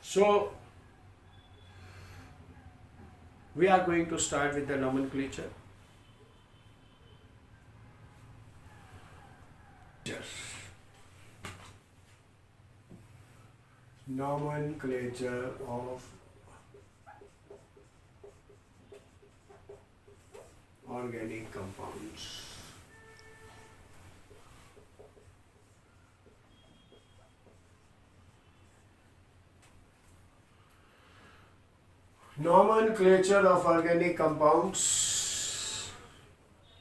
So we are going to start with the nomenclature. Nomenclature of organic compounds. Nomenclature of organic compounds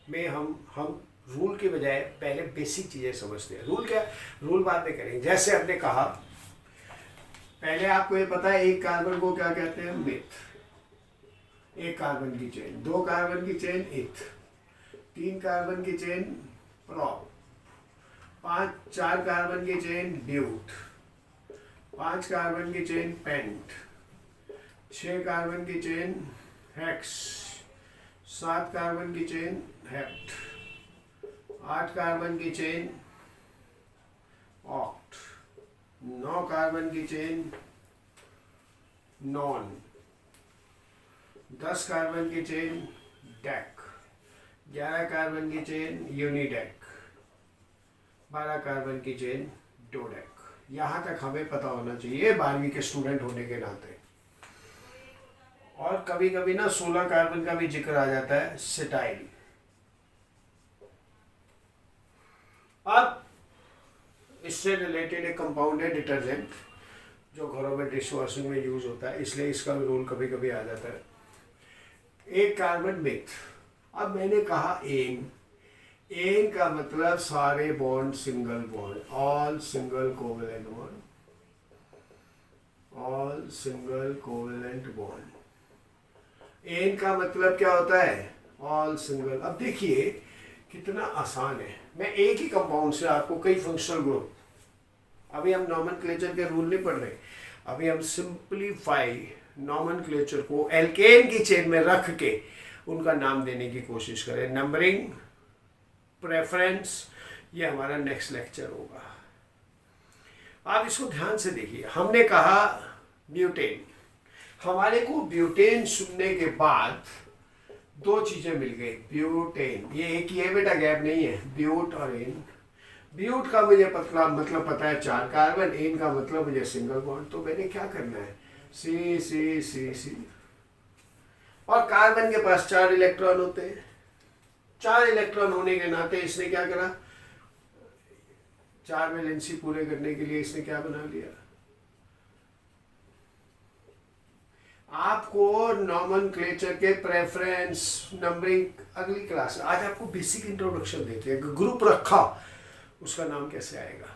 में हम rule के बजाय पहले basic चीज़ें समझते हैं. रूल क्या? रूल बाद में करेंगे. जैसे हमने कहा, पहले आपको ये पता है एक कार्बन को क्या कहते हैं? मिथ. एक कार्बन की चेन, दो कार्बन की चेन इथ, तीन कार्बन की चेन प्रॉप, चार कार्बन की चेन ब्यूट, पांच कार्बन की चेन पेंट, 6 कार्बन की चेन हेक्स, 7 कार्बन की चेन हेप्ट, 8 कार्बन की चेन ऑक्ट, 9 कार्बन की चेन नॉन, 10 कार्बन की चेन डेक, 11 कार्बन की चेन यूनिडेक, 12 कार्बन की चेन डोडेक. यहाँ तक हमें पता होना चाहिए 12वीं के स्टूडेंट होने के नाते. और कभी कभी ना 16 कार्बन का भी जिक्र आ जाता है, सिटाइल. अब इससे रिलेटेड एक कंपाउंड है डिटर्जेंट, जो घरों में डिश वॉशिंग में यूज होता है, इसलिए इसका भी रोल कभी कभी आ जाता है. एक कार्बन मिथ. अब मैंने कहा एन. एन का मतलब सारे bond single bond, all single covalent bond, all single covalent bond. Ane का मतलब क्या होता है? All single. अब देखिए कितना आसान है. मैं एक ही कंपाउंड से आपको कई फंक्शनल ग्रुप, अभी हम नॉमेनक्लेचर के रूल नहीं पढ़ रहे, अभी हम सिंपलीफाई नॉमेनक्लेचर को एल्केन की चेन में रख के उनका नाम देने की कोशिश करें. नंबरिंग, प्रेफरेंस, ये हमारा नेक्स्ट लेक्चर होगा. आप इसको ध्यान से देखिए. हमने कहा ब्यूटेन. हमारे को ब्यूटेन सुनने के बाद दो चीजें मिल गई. ब्यूटेन, ये एक ही है बेटा, गैप नहीं है. ब्यूट और एन. ब्यूट का मुझे मतलब पता है 4 कार्बन, एन का मतलब मुझे सिंगल बॉन्ड. तो मैंने क्या करना है? सी सी सी सी. और कार्बन के पास 4 इलेक्ट्रॉन होते हैं. 4 इलेक्ट्रॉन होने के नाते इसने क्या करा? 4 वैलेंसी पूरे करने के लिए इसने क्या बना लिया? आपको नॉमेनक्लेचर के प्रेफरेंस, नंबरिंग अगली क्लास. आज आपको बेसिक इंट्रोडक्शन देते हैं. ग्रुप रखा, उसका नाम कैसे आएगा?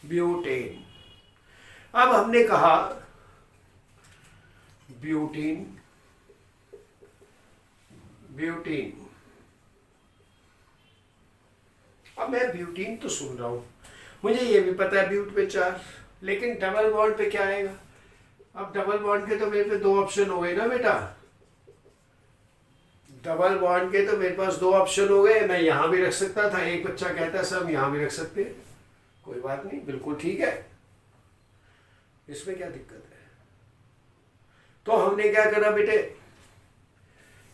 ब्यूटेन. अब हमने कहा ब्यूटीन. ब्यूटीन. अब मैं ब्यूटीन तो सुन रहा हूं, मुझे ये भी पता है ब्यूट पे 4, लेकिन डबल बॉन्ड पे क्या आएगा? अब डबल बॉन्ड के तो मेरे पे 2 ऑप्शन हो गए ना बेटा. डबल बॉन्ड के तो मेरे पास 2 ऑप्शन हो गए. मैं यहां भी रख सकता था. एक बच्चा कहता है सर हम यहां भी रख सकते हैं. कोई बात नहीं, बिल्कुल ठीक है, इसमें क्या दिक्कत है? तो हमने क्या करा बेटे?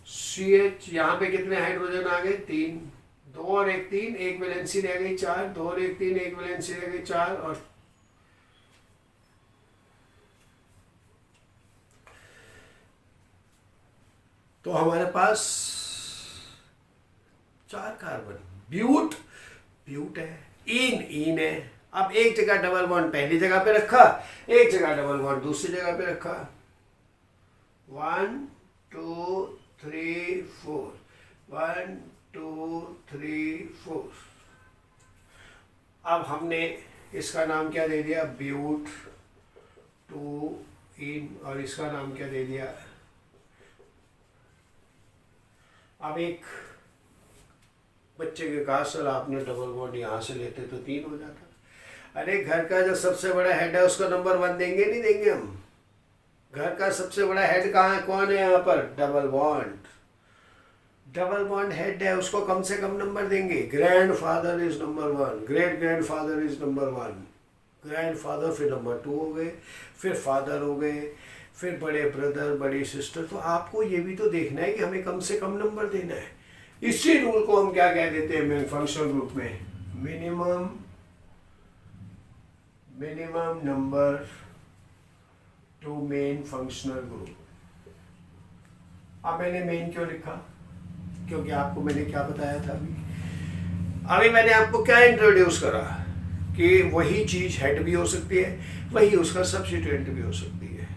CH, यहां पे कितने हाइड्रोजन आ गए? 3. 2 और 1 3, एक वैलेंसी रह गई 4. 2 और 1 3, एक वैलेंसी रह गई 4. और तो हमारे पास 4 कार्बन. ब्यूट, ब्यूट है. इन है. अब एक जगह डबल बॉन्ड पहली जगह पे रखा, एक जगह डबल बॉन्ड दूसरी जगह पे रखा. 1 2 3 4, 1 2 3 4. अब हमने इसका नाम क्या दे दिया? ब्यूट 2 इन. और इसका नाम क्या दे दिया? अब एक बच्चे के कहा सर आपने डबल बॉन्ड यहाँ से लेते तो 3 हो जाता. अरे घर का जो सबसे बड़ा हेड है उसका नंबर 1 देंगे नहीं देंगे हम? घर का सबसे बड़ा हेड कहाँ है? कौन है यहाँ पर? Double bond. Double bond head है, उसको कम से कम नंबर देंगे. Grandfather is number 1, great grandfather is number 1. Grandfather, फिर नंबर 2 हो गए, फिर फादर हो गए, फिर बड़े ब्रदर, बड़ी सिस्टर। तो आपको ये भी तो देखना है कि हमें कम से कम नंबर देना है। इसी रूल को हम क्या कह देते हैं फंक्शनल ग्रुप में, minimum number two main functional group. अब मैंने मेन क्यों लिखा, क्योंकि आपको मैंने क्या बताया था अभी मैंने आपको क्या इंट्रोड्यूस करा कि वही चीज हेड भी हो सकती है, वही उसका सब्स्टिट्यूएंट भी हो सकती है।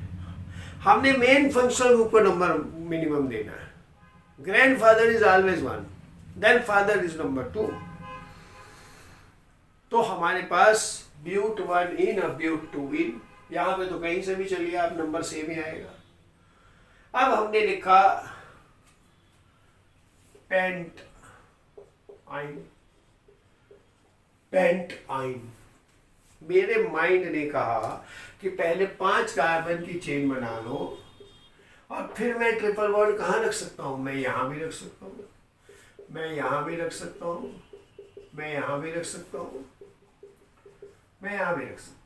हमने मेन फंक्शनल ग्रुप का नंबर मिनिमम देना है। Grandfather is always 1, then father is number 2। तो हमारे पास ब्यूट 1 इन और ब्यूट 2 इन, यहां पे तो कहीं से भी चलिए आप नंबर सेम ही आएगा। अब हमने लिखा पेंट आइन। मेरे माइंड ने कहा कि पहले 5 कार्बन की चेन बना लो और फिर मैं ट्रिपल बॉन्ड कहाँ रख सकता हूँ, मैं यहाँ भी रख सकता हूँ, मैं यहाँ भी रख सकता हूँ, मैं यहाँ भी रख सकता हूँ, मैं यहाँ भी रख सकता हूँ।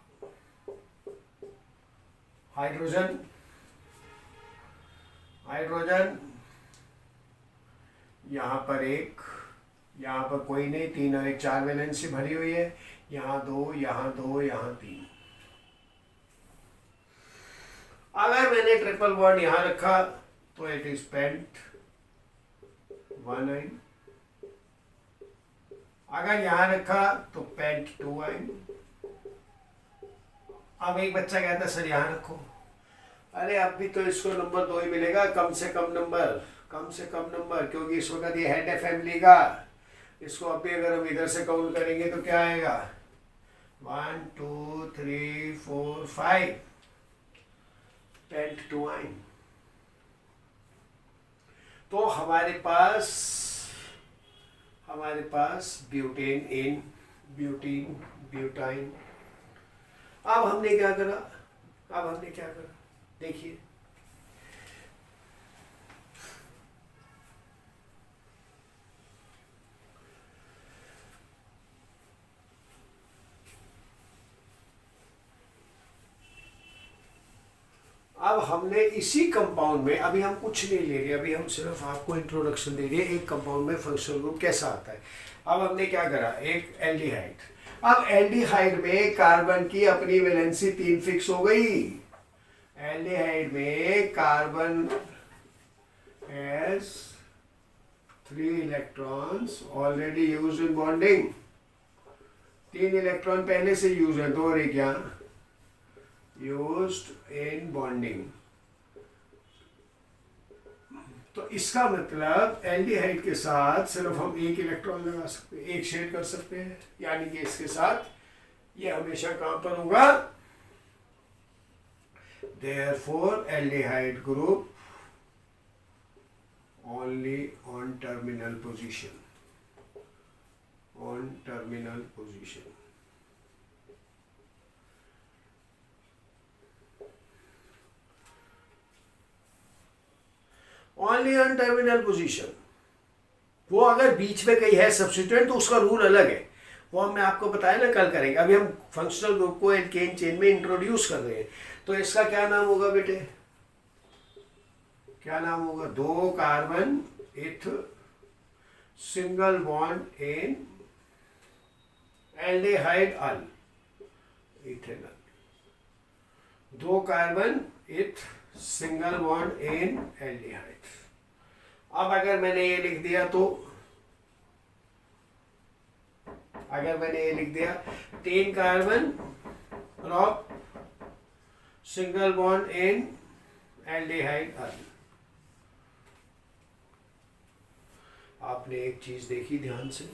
हाइड्रोजन यहाँ पर एक, यहाँ पर कोई नहीं, 3 और 1 4 वैलेंसी भरी हुई है, यहाँ 2, यहाँ 2, यहाँ 3। अगर मैंने ट्रिपल बॉन्ड यहाँ रखा तो इट इज पेंट 1 आइन। अगर यहाँ रखा तो पेंट 2 आइन। अब एक बच्चा कहता है सर यहाँ रखो, अरे अब भी तो इसको नंबर 2 ही मिलेगा, कम से कम नंबर, क्योंकि इस वक्त ये हेड है फैमिली का। इसको अब भी अगर हम इधर से काउंट करेंगे तो क्या आएगा, 1 2 3 4 5, पेंट 2 आइन। तो हमारे पास ब्यूटेन इन, ब्यूटीन, ब्यूटाइन। अब हमने क्या करा, देखिए अब हमने इसी कंपाउंड में, अभी हम कुछ नहीं ले रहे, अभी हम सिर्फ आपको इंट्रोडक्शन दे रहे हैं एक कंपाउंड में फंक्शनल ग्रुप कैसा आता है। अब हमने क्या करा, एक एल्डिहाइड। अब एल्डिहाइड में कार्बन की अपनी वैलेंसी 3 फिक्स हो गई। एल्डिहाइड में carbon has 3 electrons already used in bonding. 3 electron पहले से यूज है, 2 और 1 यहाँ यूज्ड इन बॉन्डिंग। तो इसका मतलब एल्डिहाइड के साथ सिर्फ हम 1 इलेक्ट्रॉन लगा सकते हैं, 1 शेयर कर सकते हैं, यानी कि इसके साथ ये हमेशा कहां पर होगा, therefore aldehyde group only on terminal position, only on terminal position. वो अगर बीच में कहीं है सब्स्टिट्यूएंट तो उसका रूल अलग है, वो हमने आपको बताया ना, कल करेंगे। अभी हम फंक्शनल ग्रुप को एल्केन चेन में इंट्रोड्यूस कर रहे हैं, तो इसका क्या नाम होगा बेटे, क्या नाम होगा, 2 carbon eth single bond in aldehyde al ethanol. 2 carbon eth single bond in aldehyde. अब अगर मैंने ये लिख दिया तो, अगर मैंने ये लिख दिया 3 carbon drop single bond in aldehyde अल। आपने एक चीज देखी ध्यान से,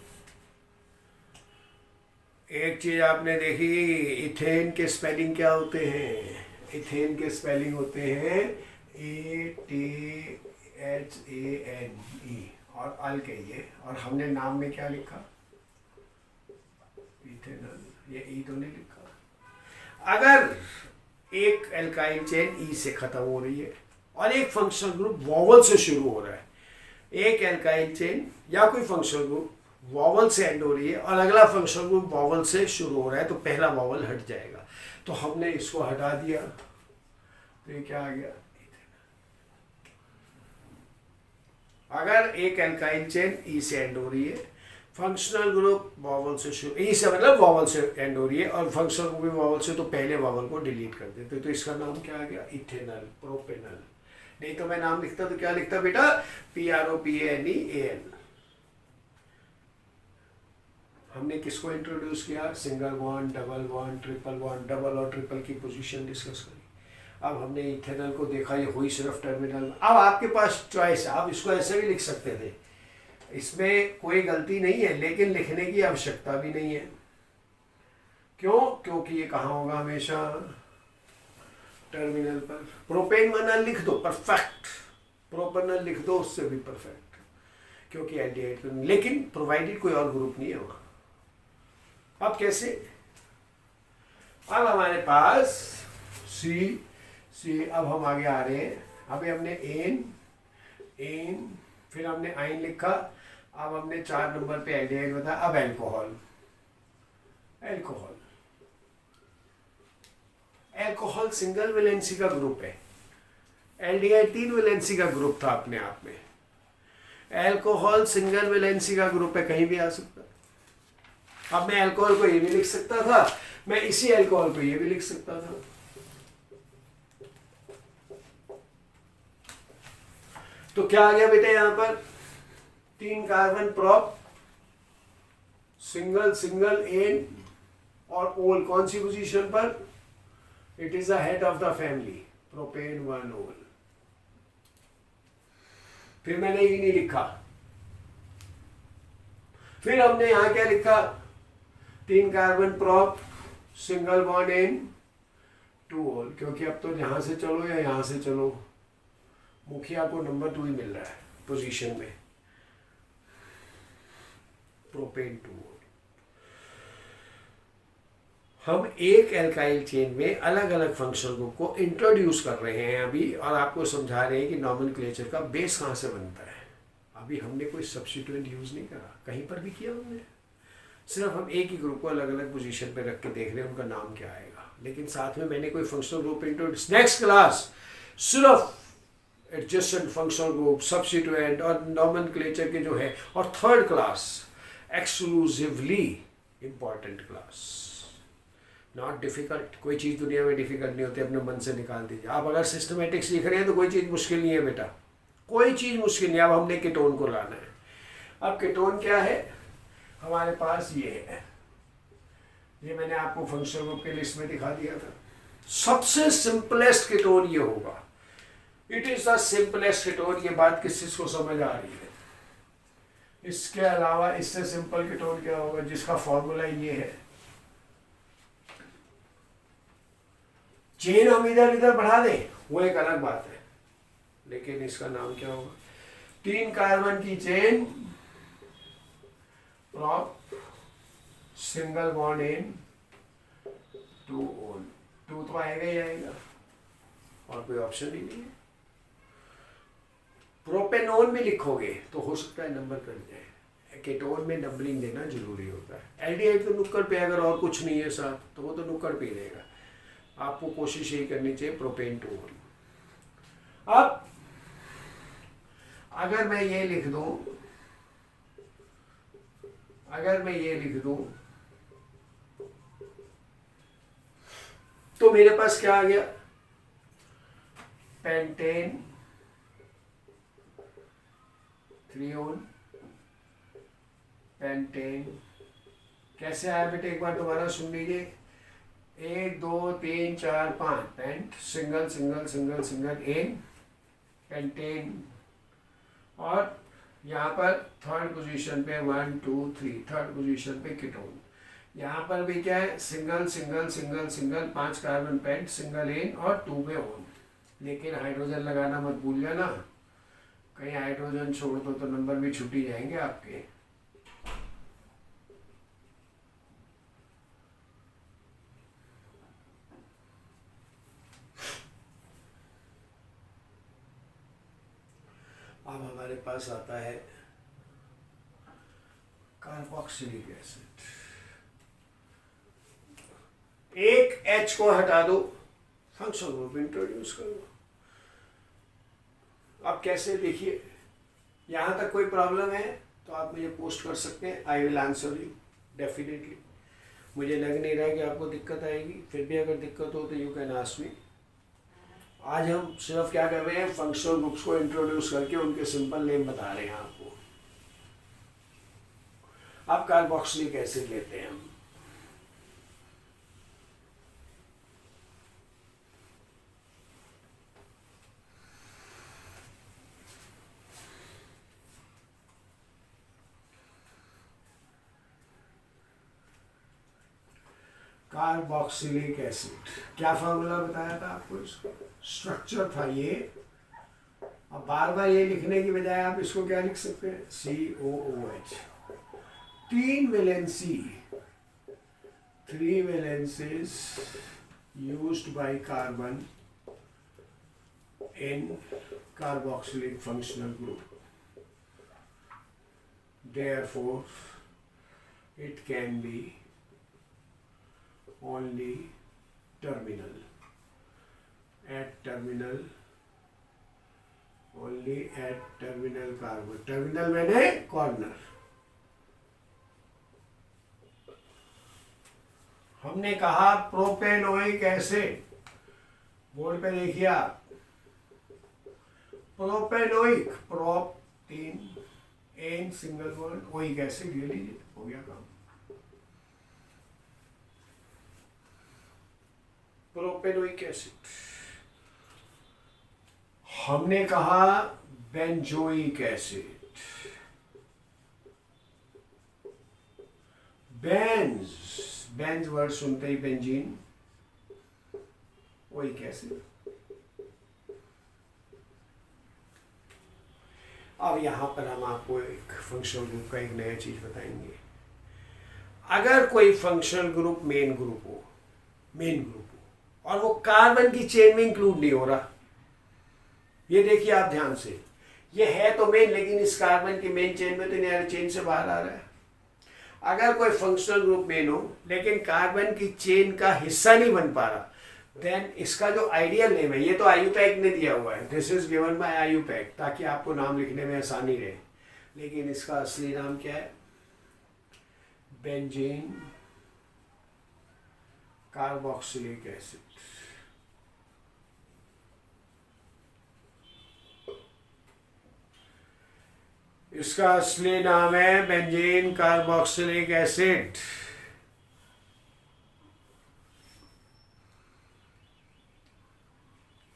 एक चीज आपने देखी, इथेन के स्पेलिंग क्या होते हैं, इथेन के स्पेलिंग होते हैं ATHANE और अल के ये, और हमने नाम में क्या लिखा, इथेनॉल, ये ई तो नहीं लिखा। अगर एक एल्काइल चेन ई से खत्म हो रही है और एक फंक्शनल ग्रुप वॉवल से शुरू हो रहा है, एक एल्काइल चेन या कोई फंक्शनल ग्रुप वॉवल से एंड हो रही है और अगला फंक्शनल ग्रुप वॉवल से शुरू हो रहा है, तो पहला वॉवल हट जाएगा। तो हमने इसको हटा दिया, तो ये क्या आ गया? अगर एक एल्काइल चेन ई से एंड हो रही है, फंक्शनल ग्रुप वॉवल से शुरू, ई से मतलब वॉवल से एंड हो रही है और फंक्शनल ग्रुप भी वॉवल से, तो पहले वॉवल को डिलीट कर देते, तो इसका नाम क्या आ गया? Ethanal, propanal. नहीं तो मैं नाम लिखता तो क्या लिखता बेटा? PROPANEAL। हमने किसको इंट्रोड्यूस किया? Single bond, double bond, triple bond, double और ट्रिपल की पोजीशन डिस्कस करी। अब हमने इथेनॉल को देखा, ये हुई सिर्फ टर्मिनल। अब आपके पास चॉइस है, आप इसको ऐसे भी लिख सकते थे, इसमें कोई गलती नहीं है, लेकिन लिखने की आवश्यकता भी नहीं है। क्यों? क्योंकि ये कहाँ होगा? हमेशा टर्मिनल पर। प्रोपेन मनल लिख दो, परफेक्ट। प्रोपेनल लिख दो, उससे भी परफेक्ट, क्योंकि एल्डिहाइड, लेकिन प्रोवाइडेड कोई और ग्रुप नहीं है वहाँ। अब कैसे? अब हमारे पास सी, अब हम आगे आ रहे हैं। अभी हमने एन, फिर हमने आइन लिखा। अब हमने 4 नंबर पे एल्डिहाइड बताया। अब एल्कोहल, एल्कोहल सिंगल वैलेंसी का ग्रुप है। एल्डिहाइड 3 वैलेंसी का ग्रुप था अपने आप में। एल्कोहल सिंगल वैलेंसी का ग्रुप है, कहीं भी आ सकता है। अब मैं अल्कोहल को ये भी लिख सकता था, मैं इसी अल्कोहल को ये भी लिख सकता था। तो क्या आ गया बेटा? यहां पर 3 carbon prop, single single ane और ओल कौन सी पोजीशन पर? It is the head of the family, propane 1 ol. फिर मैंने ये नहीं लिखा, फिर हमने यहां क्या लिखा? 3 carbon prop, single bond ane, 2 ol, क्योंकि अब तो यहां से चलो या यहां से चलो, मुखिया को नंबर 2 ही मिल रहा है पोजीशन में, प्रोपेन 2 ओल। हम एक एल्काइल चेन में अलग अलग फंक्शनल ग्रुप को इंट्रोड्यूस कर रहे हैं अभी, और आपको समझा रहे हैं कि नॉमेनक्लेचर का बेस कहाँ से बनता है। अभी हमने कोई सब्स्टिट्यूएंट यूज नहीं करा, कहीं पर भी किया हमने, सिर्फ हम एक ही ग्रुप को अलग अलग पोजीशन पे रख के देख रहे हैं उनका नाम क्या आएगा, लेकिन साथ में मैंने कोई functional group introduce. Next class सिर्फ एडजेसेंट फंक्शनल ग्रुप, सब्स्टिट्यूएंट और नॉमेनक्लेचर के जो है, और third class exclusively important class, not difficult. कोई चीज़ दुनिया में डिफिकल्ट नहीं होती, अपने मन से निकाल दीजिए। आप अगर सिस्टमेटिक्स लिख रहे हैं तो कोई चीज़ मुश्किल नहीं है बेटा, कोई चीज़ मुश्किल नहीं। अब हमने कीटोन को लाना है। अब कीटोन क्या है हमारे पास? ये है, ये मैंने आपको फंक्शनल ग्रुप के लिस्ट में दिखा दिया था। सबसे सिंपलेस्ट कीटोन ये होगा, it is the simplest ketone. ये बात किस को समझ आ रही है? इसके अलावा इससे सिंपल कीटोन क्या होगा जिसका फॉर्मूला ये है? चेन हम इधर इधर बढ़ा दें वो एक अलग बात है, लेकिन इसका नाम क्या होगा? 3 कार्बन की चेन, प्रॉप, सिंगल बॉन्ड इन, 2 ओन। 2 तो आएगा ही आएगा, और कोई ऑप्शन ही नहीं है। प्रोपेनोन में लिखोगे तो हो सकता है नंबर कट जाए, कीटोन में नंबरिंग देना जरूरी होता है। एल्डिहाइड तो नुक्कड़ पे, अगर और कुछ नहीं है साथ तो वो तो नुक्कड़ पे रहेगा। आपको कोशिश यही करनी चाहिए प्रोपेन 2 ओन। अब अगर मैं ये लिख दूं, तो मेरे पास क्या आ गया? Pentane 3 own, pentane. कैसे आया बेटे एक बार दोबारा सुन लीजिए। 1 2 3 4 5 pent, single single single single ane, pentane. और यहाँ पर थर्ड पोजीशन पे 1 2 3, थर्ड पोजीशन पे कीटोन। यहाँ पर भी क्या है? Single single single single, 5 carbon pent, single ane और 2 में ओन। लेकिन हाइड्रोजन लगाना मत भूल जाना, कहीं हाइड्रोजन छोड़ दो तो नंबर भी छूट ही जाएंगे आपके। अब हमारे पास आता है कार्बोक्सिलिक एसिड, एक H को हटा दो, फंक्शनल ग्रुप इंट्रोड्यूस कर दो। अब कैसे, देखिए यहां तक कोई प्रॉब्लम है तो आप मुझे पोस्ट कर सकते हैं, I will answer you definitely. मुझे लग नहीं रहा कि आपको दिक्कत आएगी, फिर भी अगर दिक्कत हो तो यू कैन आस्क मी। आज हम सिर्फ क्या कर रहे हैं, फंक्शनल ग्रुप्स को इंट्रोड्यूस करके उनके सिंपल नेम बता रहे हैं आपको। अब कार्बोक्सिलिक एसिड लेते हैं हम। कार्बोक्सिलिक एसिड, क्या फॉर्मूला बताया था आपको, इसका स्ट्रक्चर था ये। अब बार बार ये लिखने की बजाय आप इसको क्या लिख सकते हैं, COOH, 3 valency, 3 valencies used by carbon in carboxylic functional group. Therefore, it can be only terminal, at terminal, only at terminal carbon, terminal मैंने corner। हमने कहा प्रोपेनोइक एसिड, बोर्ड पे देखिए आप, propanoic, prop 3 ane single bond oic acid, ले लीजिए, हो गया काम। Propanoic acid. हमने कहा बेंजोइक एसिड, बेंज वर्ड सुनते ही बेंजीन, ओइक एसिड। अब यहां पर हम आपको एक फंक्शनल ग्रुप का एक नया चीज बताएंगे। अगर कोई फंक्शनल ग्रुप मेन ग्रुप हो, और वो कार्बन की चेन में इंक्लूड नहीं हो रहा, ये देखिए आप ध्यान से, ये है तो मेन, लेकिन इस कार्बन की मेन चेन में तो नहीं, चेन से बाहर आ रहा है। अगर कोई फंक्शनल ग्रुप मेन हो लेकिन कार्बन की चेन का हिस्सा नहीं बन पा रहा, देन इसका जो आइडियल नेम है, ये तो आईयूपैक ने दिया हुआ है, this is given by IUPAC, ताकि आपको नाम लिखने में आसानी रहे, लेकिन इसका असली नाम क्या है, बेंजीन कार्बोक्सिलिक एसिड। इसका असली नाम है बेंजीन कार्बोक्सिलिक एसिड।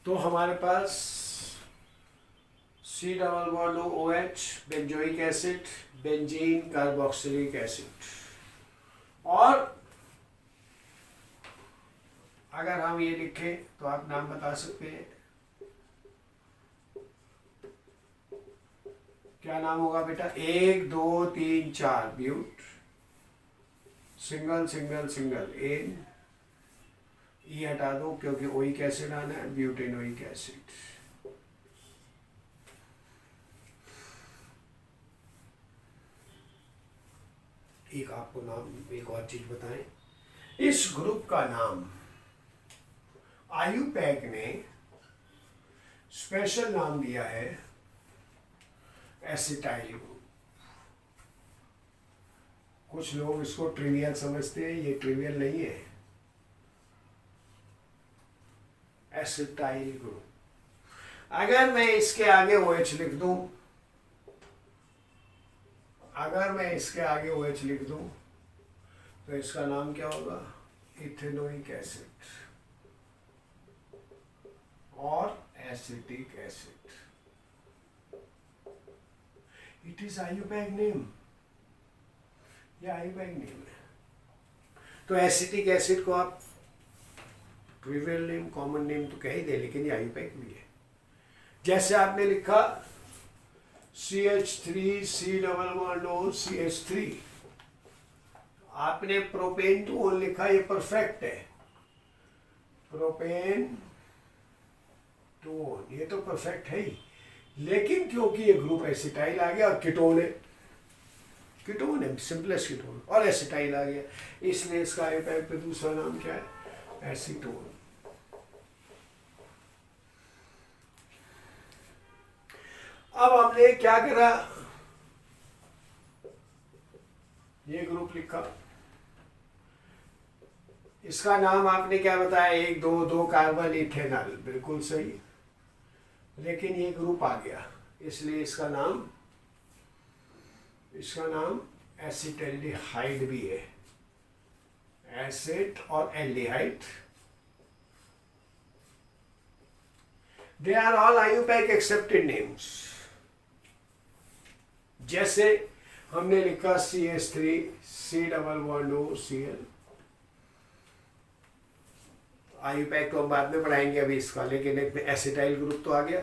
तो हमारे पास C double bond OH, benzoic acid, benzene carboxylic acid. और अगर हम ये लिखें तो आप नाम बता सकते हैं, क्या नाम होगा बेटा, 1 2 3 4 ब्यूट, सिंगल सिंगल सिंगल एन, ई हटा दो क्योंकि ओइक एसिड आना है, ब्यूटेनोइक एसिड। एक आपको नाम, एक और चीज बताएं, इस ग्रुप का नाम आईयूपैक ने स्पेशल नाम दिया है एसिटाइल ग्रुप। कुछ लोग इसको ट्रिवियल समझते हैं, ये ट्रिवियल नहीं है, एसिटाइल ग्रुप। अगर मैं इसके आगे OH लिख दूं, अगर मैं इसके आगे OH लिख दूं तो इसका नाम क्या होगा, इथेनोइक एसिड और acetic acid. It is IUPAC name, ये आईयूपैक नेम है। तो एसिटिक एसिड को आप ट्रिवियल नेम, कॉमन नेम तो कह ही दे, लेकिन ये आईयूपैक भी है। जैसे आपने लिखा CH3 C double bond O CH3, आपने प्रोपेन टू ओन लिखा, ये परफेक्ट है, प्रोपेन टू ओन, ये तो परफेक्ट है ही, लेकिन क्योंकि ये ग्रुप एसिटाइल आ गया और कीटोन है, कीटोन है, सिंपलेस्ट कीटोन। और एसिटाइल आ गया, इसलिए इसका आईयूपैक पे दूसरा नाम क्या है, एसीटोन। अब हमने क्या करा, ये ग्रुप लिखा, इसका नाम आपने क्या बताया, 1 2 2 कार्बन इथेनॉल, बिल्कुल सही। लेकिन ये ग्रुप आ गया, इसलिए इसका नाम एसिटल्डिहाइड भी है, एसिड और aldehyde. They are all IUPAC accepted names. जैसे हमने लिखा CH3 C++OCl, आईयूपैक तो हम बाद में पढ़ाएंगे अभी इसका, लेकिन एक एसिटाइल ग्रुप तो आ गया,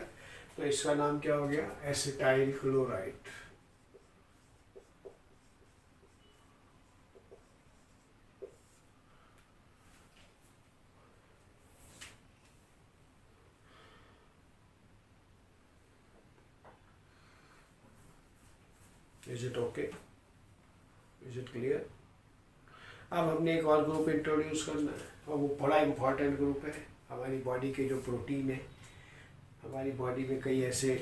तो इसका नाम क्या हो गया, acetyl chloride. Is it okay, is it clear? अब हमने एक और ग्रुप इंट्रोड्यूस करना है, और वो बड़ा इंपॉर्टेंट ग्रुप है। हमारी बॉडी के जो प्रोटीन है, हमारी बॉडी में कई ऐसे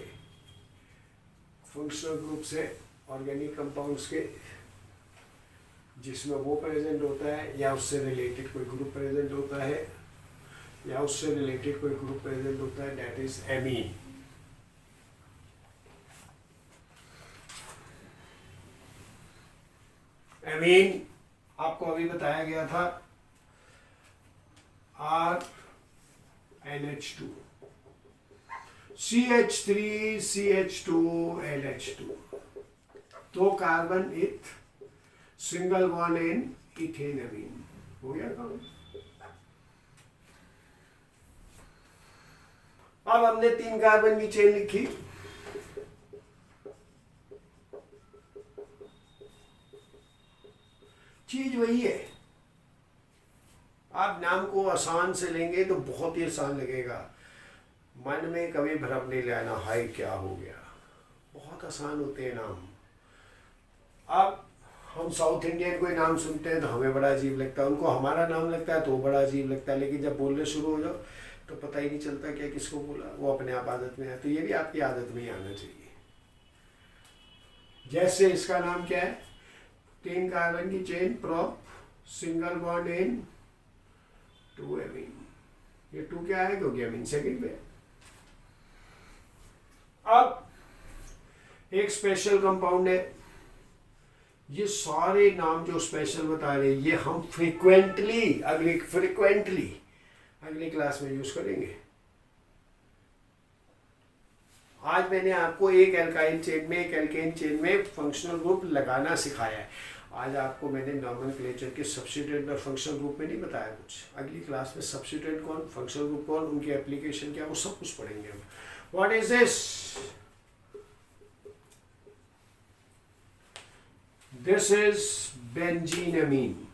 फंक्शनल ग्रुप्स है ऑर्गेनिक कंपाउंड्स के, जिसमें वो प्रेजेंट होता है, या उससे रिलेटेड कोई ग्रुप प्रेजेंट होता है, या उससे रिलेटेड कोई ग्रुप प्रेजेंट होता है, दैट इज एमीन। एमीन आपको अभी बताया गया था, RNH2, CH3 CH2 LH2, 2 carbon eth, single bond इन इथेन एमीन, हो गया काम। अब हमने 3 कार्बन की चेन लिखी, चीज वही है। आप नाम को आसान से लेंगे तो बहुत ही आसान लगेगा, मन में कभी भ्रम नहीं लाना, हाय क्या हो गया, बहुत आसान होते हैं नाम। अब हम साउथ इंडियन कोई नाम सुनते हैं तो हमें बड़ा अजीब लगता है, उनको हमारा नाम लगता है तो वो बड़ा अजीब लगता है, लेकिन जब बोलने शुरू हो जाओ तो पता ही नहीं चलता क्या किसको बोला, वो अपने आप आदत में है। तो ये भी आपकी आदत में ही आना चाहिए। जैसे इसका नाम क्या है, 3 कार्बन की चेन, प्रोप, सिंगल बॉन्ड इन 2 एमीन। ये 2 क्या है, क्योंकि एमीन सेकंड पे। अब एक स्पेशल कंपाउंड है, ये सारे नाम जो स्पेशल बता रहे हैं, ये हम फ्रीक्वेंटली अगली क्लास में यूज करेंगे। आज मैंने आपको एक एल्काइल चेन में, एक एल्केन चेन में फंक्शनल ग्रुप लगाना सिखाया है। आज आपको मैंने नॉमेनक्लेचर के सब्स्टिट्यूएंट और फंक्शनल ग्रुप में नहीं बताया कुछ। अगली क्लास में सब्स्टिट्यूएंट कौन, फंक्शनल ग्रुप कौन, उनकी एप्लीकेशन क्या, वो सब कुछ पढ़ेंगे हम। What is this? This is benzenamine,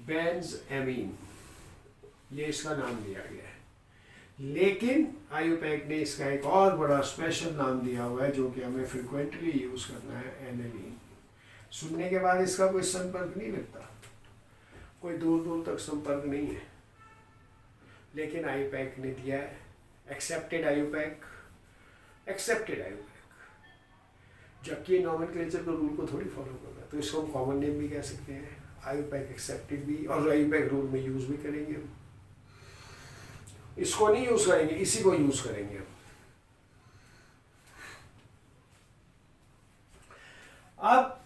benzamine, ये इसका नाम दिया गया है। लेकिन आईयूपैक ने इसका एक और बड़ा स्पेशल नाम दिया हुआ है, जो कि हमें फ्रिक्वेंटली यूज करना है, एनेलीन। सुनने के बाद इसका कोई संपर्क नहीं लगता, कोई दूर दूर तक संपर्क नहीं है, लेकिन आईयूपैक ने दिया है, एक्सेप्टेड आईयूपैक, जबकि नॉमेनक्लेचर के रूल को थोड़ी फॉलो कर रहा है, तो इसको हम कॉमन नेम भी कह सकते हैं, आईयूपैक एक्सेप्टेड भी, और आईयूपैक रूल में यूज भी करेंगे हम। इसको नहीं यूज करेंगे, इसी को यूज करेंगे हम। अब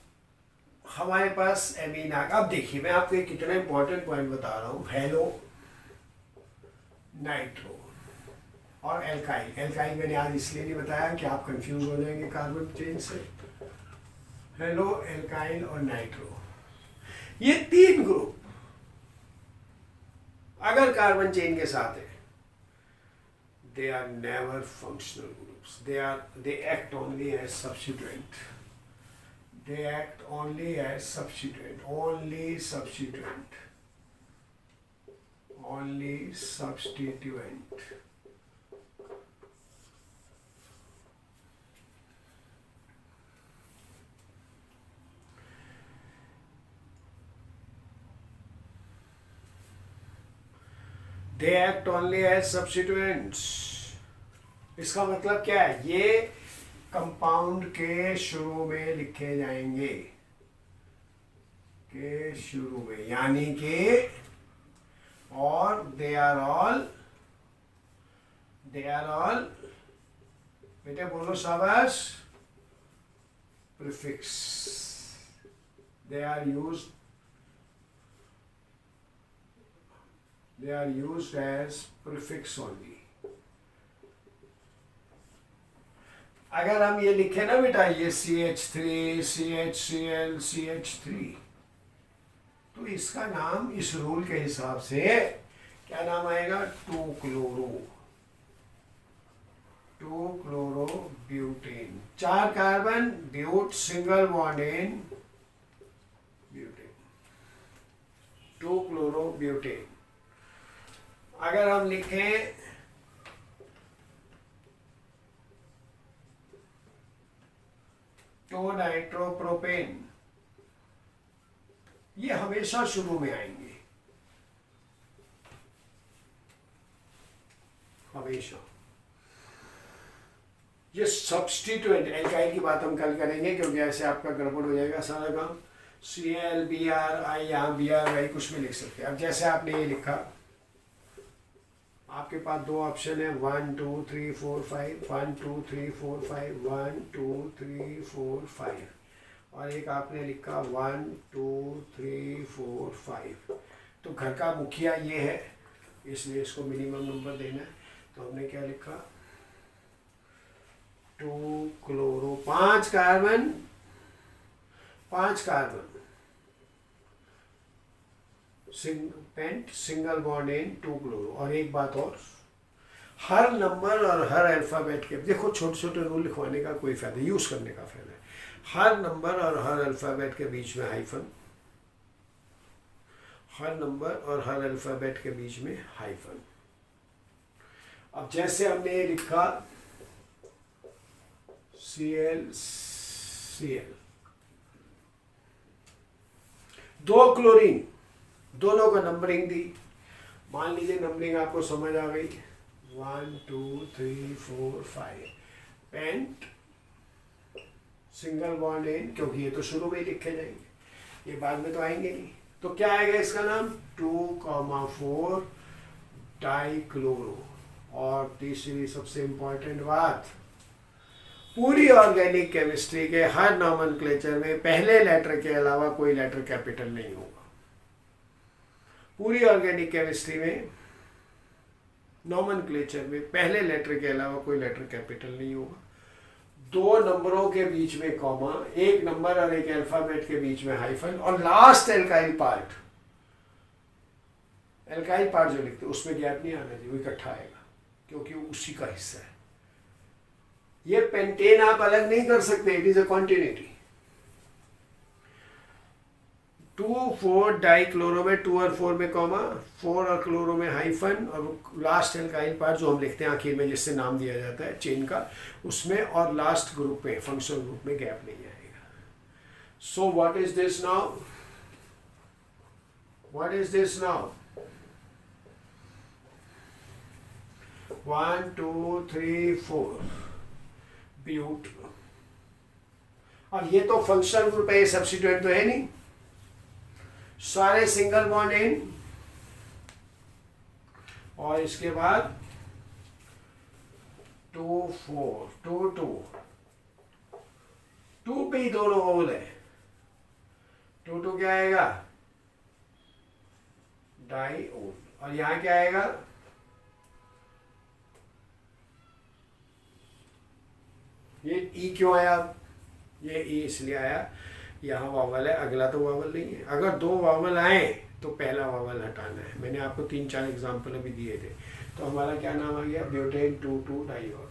हमारे पास एमीन आ गया। अब देखिए मैं आपको कितना इंपॉर्टेंट पॉइंट बता रहा हूं, हेलो, नाइट्रो और एल्काइल। एल्काइल मैंने आज इसलिए नहीं बताया कि आप कंफ्यूज हो जाएंगे कार्बन चेन से। हेलो, एल्काइल और नाइट्रो, ये 3 ग्रुप अगर कार्बन चेन के साथ है, they are never functional groups. They act only as substituent. They act only as substituent. Only substituent. Only substituent. They act only as substituents. इसका मतलब क्या है, ये कंपाउंड के शुरू में लिखे जाएंगे, के शुरू में, यानी कि और दे आर ऑल बेटे बोलो शाबाश, prefix. they are used as prefix only। अगर हम ये लिखे ना बेटा, ये CH3 CHCl CH3, तो इसका नाम इस रूल के हिसाब से क्या नाम आएगा, two chlorobutane. 4 carbon, but, single bond in butane, two chlorobutane. अगर हम लिखें 2-नाइट्रोप्रोपेन, ये हमेशा शुरू में आएंगे, हमेशा। ये सब्स्टिट्यूएंट, एल्काइल की बात हम कल करेंगे, क्योंकि ऐसे आपका गड़बड़ हो जाएगा सारा काम। Cl Br I, यहाँ Br कुछ भी लिख सकते हैं। अब जैसे आपने ये लिखा, आपके पास 2 ऑप्शन है, 1 2 3 4 5, 1 2 3 4 5, 1 2 3 4 5, और एक आपने लिखा 1 2 3 4 5। तो घर का मुखिया ये है, इसलिए इसको मिनिमम नंबर देना है। तो हमने क्या लिखा, 2-क्लोरो, 5 carbon, 5 carbon, pent, single bond in 2-क्लोरो। और एक बात और, हर नंबर और हर अल्फाबेट के, देखो छोटे छोटे रूल लिखवाने का कोई फायदा, यूज करने का फायदा है। हर नंबर और हर अल्फाबेट के बीच में हाइफन, हर नंबर और हर अल्फाबेट के बीच में हाइफन। अब जैसे हमने लिखा ClCl, 2 क्लोरीन, दोनों को नंबरिंग दी। मान लीजिए नंबरिंग आपको समझ आ गई, 1 2 3 4 5, पेंट, सिंगल बॉन्ड इन, क्योंकि ये तो शुरू में ही लिखे जाएंगे, ये बाद में तो आएंगे नहीं। तो क्या आएगा इसका नाम, 2,4 डाइक्लोरो। और तीसरी सबसे इंपॉर्टेंट बात, पूरी ऑर्गेनिक केमिस्ट्री के हर नॉमेनक्लेचर में पहले लेटर के अलावा कोई लेटर कैपिटल नहीं होगा। पूरी ऑर्गेनिक केमिस्ट्री में नॉमेनक्लेचर में पहले लेटर के अलावा कोई लेटर कैपिटल नहीं होगा। 2 नंबरों के बीच में कॉमा, 1 नंबर और 1 अल्फाबेट के बीच में हाइफन, और लास्ट एल्काइल पार्ट जो लिखते हैं उसमें गैप नहीं आना चाहिए, वो इकट्ठा आएगा, क्योंकि वो उसी का हिस्सा है। ये पेंटेन आप अलग नहीं कर सकते, it is a continuity. 2,4 dichloro में 2 और 4 में कॉमा, 4 और क्लोरो में हाइफन, और लास्ट एल्काइल पार्ट जो हम लिखते हैं आखिर में, जिससे नाम दिया जाता है चेन का, उसमें, और लास्ट ग्रुप में, फंक्शनल ग्रुप में गैप नहीं आएगा। So what is this now, 1 2 3 4 but. अब ये तो फंक्शनल ग्रुप है, ये सब्स्टिट्यूएंट तो है नहीं, सारे सिंगल बॉन्ड इन, और इसके बाद 2 4 2 2 2 पे ही दोनों होल है। 2 2 क्या आएगा, डाइओल। और यहां क्या आएगा, ये ई क्यों आया, ये ई इसलिए आया, यहाँ वावल है, अगला तो वावल नहीं है। अगर 2 वावल आए तो पहला वावल हटाना है। मैंने आपको 3-4 एग्जाम्पल अभी दिए थे। तो हमारा क्या नाम आ गया, ब्यूटेन 2,2 डाइओल।